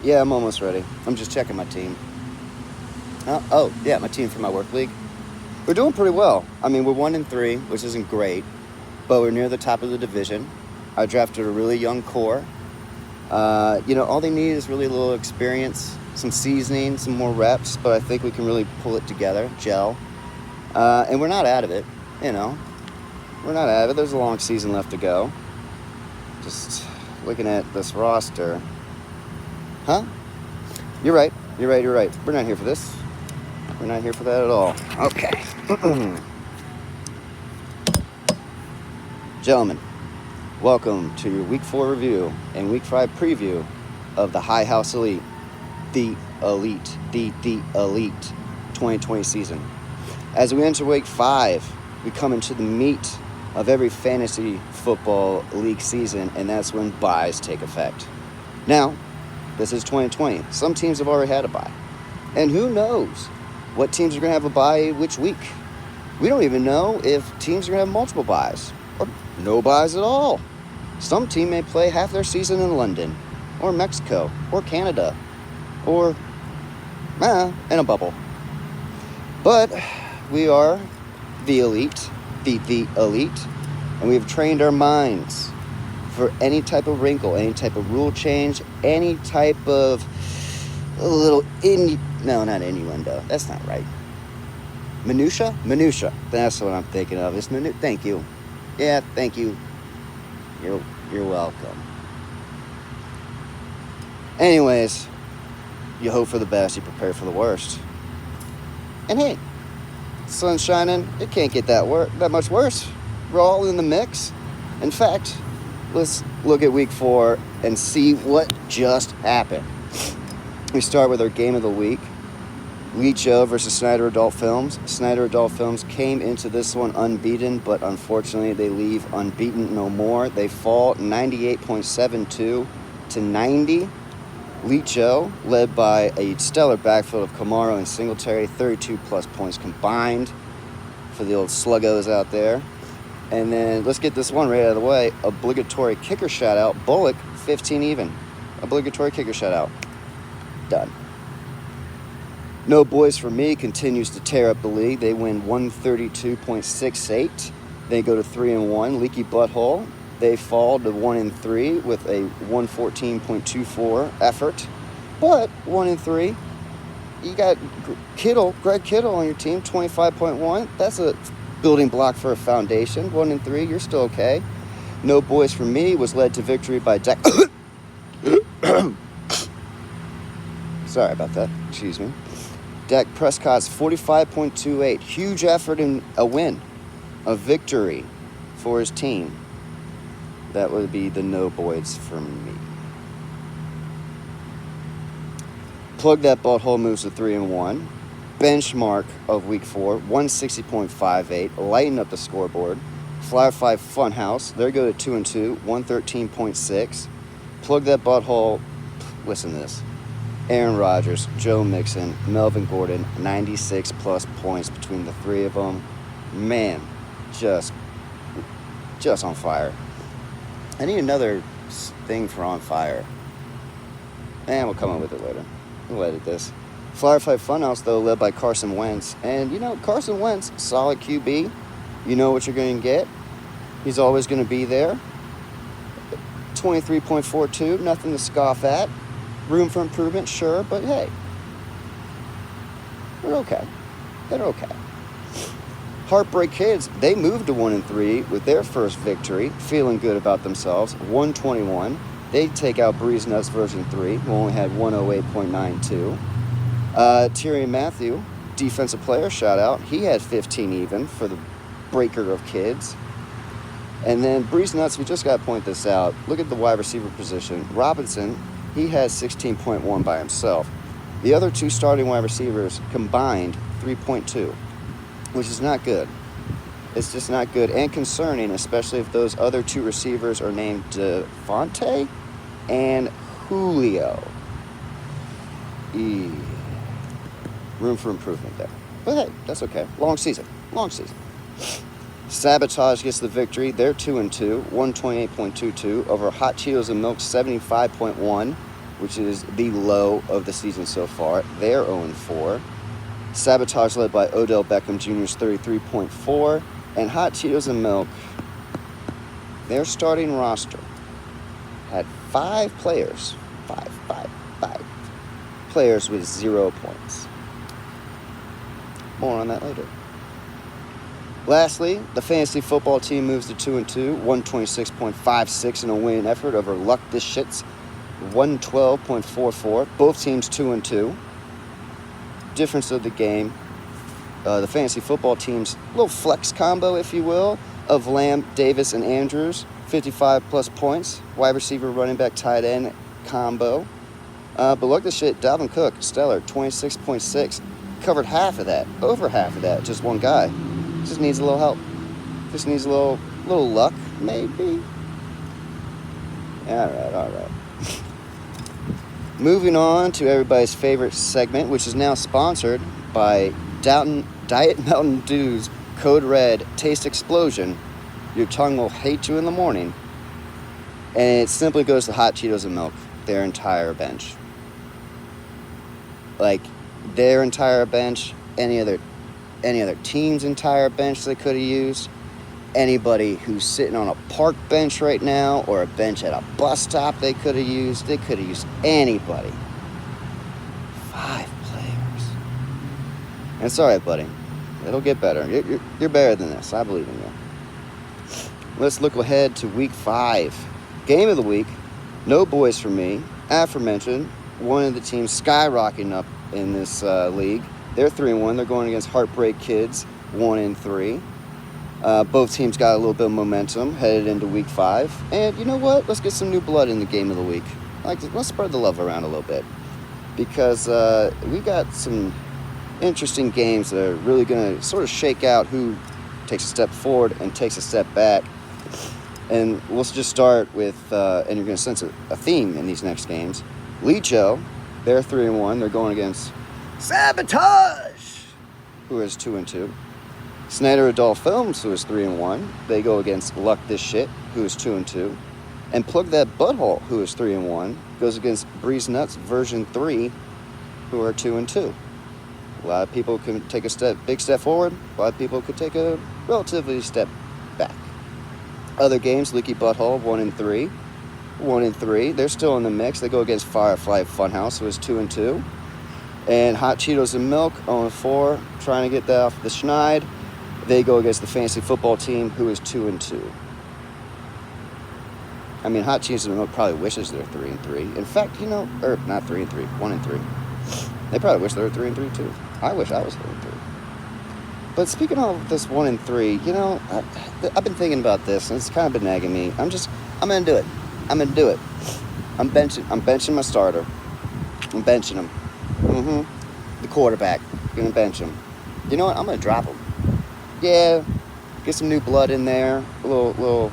Yeah, I'm almost ready. I'm just checking my team. Oh, yeah, my team for my work league. We're doing pretty well. I mean, we're 1-3, which isn't great, but we're near the top of the division. I drafted a really young core. All they need is really a little experience, some seasoning, some more reps, but I think we can really pull it together, gel. And we're not out of it, you know. We're not out of it. There's a long season left to go. Just looking at this roster. Huh? You're right. We're not here for this. We're not here for that at all. Okay. Gentlemen, welcome to your Week 4 review and Week 5 preview of the High House Elite. The Elite 2020 season. As we enter Week 5, we come into the meat of every fantasy football league season, and that's when buys take effect. Now, this is 2020. Some teams have already had a bye. And who knows what teams are going to have a bye which week? We don't even know if teams are going to have multiple buys or no buys at all. Some team may play half their season in London or Mexico or Canada or in a bubble. But we are the elite, the elite, and we have trained our minds for any type of wrinkle, any type of rule change, any type of not innuendo. That's not right. Minutia. That's what I'm thinking of. It's Thank you. Yeah, thank you. You're welcome. Anyways, you hope for the best, you prepare for the worst. And hey, sun's shining. It can't get that much worse. We're all in the mix. In fact, let's look at Week 4 and see what just happened. We start with our game of the week. HHE versus Snyder Adult Films. Snyder Adult Films came into this one unbeaten, but unfortunately they leave unbeaten no more. They fall 98.72 to 90. HHE, led by a stellar backfield of Kamara and Singletary, 32-plus points combined for the old sluggos out there. And then let's get this one right out of the way. Obligatory kicker shout-out. Bullock, 15 even. Obligatory kicker shout-out. Done. No Boys for Me continues to tear up the league. They win 132.68. They go to 3-1. Leaky Butthole, they fall to 1-3 with a 114.24 effort. But 1-3, you got Greg Kittle on your team, 25.1. That's a building block for a foundation. 1-3, you're still okay. No Boys for Me was led to victory by Dak. Sorry about that. Excuse me. Dak Prescott's 45.28. Huge effort in a win. A victory for his team. That would be the No Boys for Me. Plug That Butthole moves to 3-1. Benchmark of Week 4, 160.58. Lighten up the scoreboard. Fly 5 Funhouse, they go to 2-2, 113.6. Plug That Butthole. Listen to this. Aaron Rodgers, Joe Mixon, Melvin Gordon, 96-plus points between the three of them. Man, just on fire. I need another thing for on fire. And we'll come up with it later. We'll edit this. Firefly Funhouse, though, led by Carson Wentz. And, Carson Wentz, solid QB. You know what you're going to get. He's always going to be there. 23.42, nothing to scoff at. Room for improvement, sure, but hey, they're okay. Heartbreak Kids, they moved to 1-3 with their first victory, feeling good about themselves, 121. They take out Breeze Nuts version 3, who only had 108.92. Tyrann Mathieu, defensive player, shout out. He had 15 even for the breaker of kids. And then Breeze Nuts, we just got to point this out. Look at the wide receiver position. Robinson, he has 16.1 by himself. The other two starting wide receivers combined 3.2, which is not good. It's just not good and concerning, especially if those other two receivers are named Devontae and Julio. Room for improvement there. But hey, that's okay. Long season. Sabotage gets the victory. They're 2-2, 128.22 over Hot Cheetos and Milk, 75.1. which is the low of the season so far. They're 0-4. Sabotage, led by Odell Beckham Jr.'s 33.4. And Hot Cheetos and Milk, their starting roster had 5 players, five players with 0 points. More on that later. Lastly, the fantasy football team moves to 2-2, 126.56 in a winning effort over Luck This Shit's 112.44. Both teams 2-2. Difference of the game, the fantasy football team's little flex combo, if you will, of Lamb, Davis, and Andrews, 55 plus points. Wide receiver, running back, tight end combo. But look at this shit, Dalvin Cook, stellar, 26.6. Covered half of that, over half of that, just one guy. Just needs a little help. Just needs a little luck, maybe. All right. Moving on to everybody's favorite segment, which is now sponsored by Diet Mountain Dew's Code Red Taste Explosion. Your tongue will hate you in the morning. And it simply goes to Hot Cheetos and Milk, their entire bench. Like, their entire bench, any other team's entire bench they could have used, anybody who's sitting on a park bench right now or a bench at a bus stop they could have used anybody. 5 players. And it's all right, buddy. It'll get better. You're better than this. I believe in you. Let's look ahead to week 5. Game of the week. No boys for me. Aforementioned, one of the teams skyrocketing up in this league. They're 3-1. They're going against Heartbreak Kids, 1-3. Both teams got a little bit of momentum headed into week 5. And you know what? Let's get some new blood in the game of the week. Let's spread the love around a little bit. Because we got some interesting games that are really going to sort of shake out who takes a step forward and takes a step back. And we'll just start with, and you're going to sense a theme in these next games. Lecho, they're 3-1. They're going against Sabotage, who is 2-2. Snyder Adult Films, who is 3-1. They go against Luck This Shit, who is 2-2. And Plug That Butthole, who is 3-1, goes against Breeze Nuts version 3, who are 2-2. A lot of people can take a big step forward. A lot of people could take a relatively step back. Other games, Leaky Butthole, 1-3. 1-3. They're still in the mix. They go against Firefly Funhouse, who is 2-2. And Hot Cheetos and Milk, 0-4, trying to get that off the schneid. They go against the fantasy football team, who is 2-2. I mean, Hot Cheetos and Milk probably wishes they're 3-3. In fact, not 3-3, 1-3. They probably wish they were 3-3 too. I wish I was 3-3. But speaking of this 1-3, I've been thinking about this, and it's kind of been nagging me. I'm gonna do it. I'm benching my starter. I'm benching him. The quarterback. Gonna bench him. You know what? I'm gonna drop him. Yeah. Get some new blood in there. A little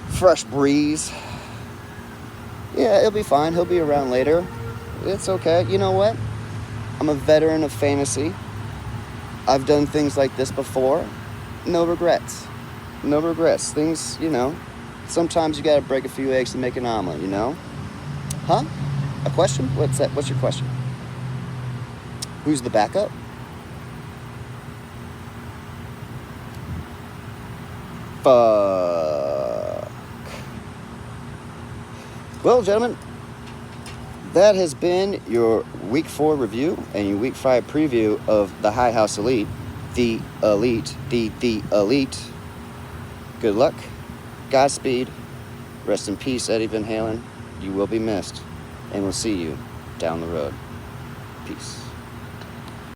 fresh breeze. Yeah, it'll be fine. He'll be around later. It's okay. You know what? I'm a veteran of fantasy. I've done things like this before. No regrets. Things, sometimes you gotta break a few eggs to make an omelet, Huh? A question? What's that? What's your question? Who's the backup? Fuck. Well, gentlemen, that has been your Week 4 review and your Week 5 preview of the High House Elite. The Elite. The Elite. Good luck. Godspeed. Rest in peace, Eddie Van Halen. You will be missed. And we'll see you down the road. Peace.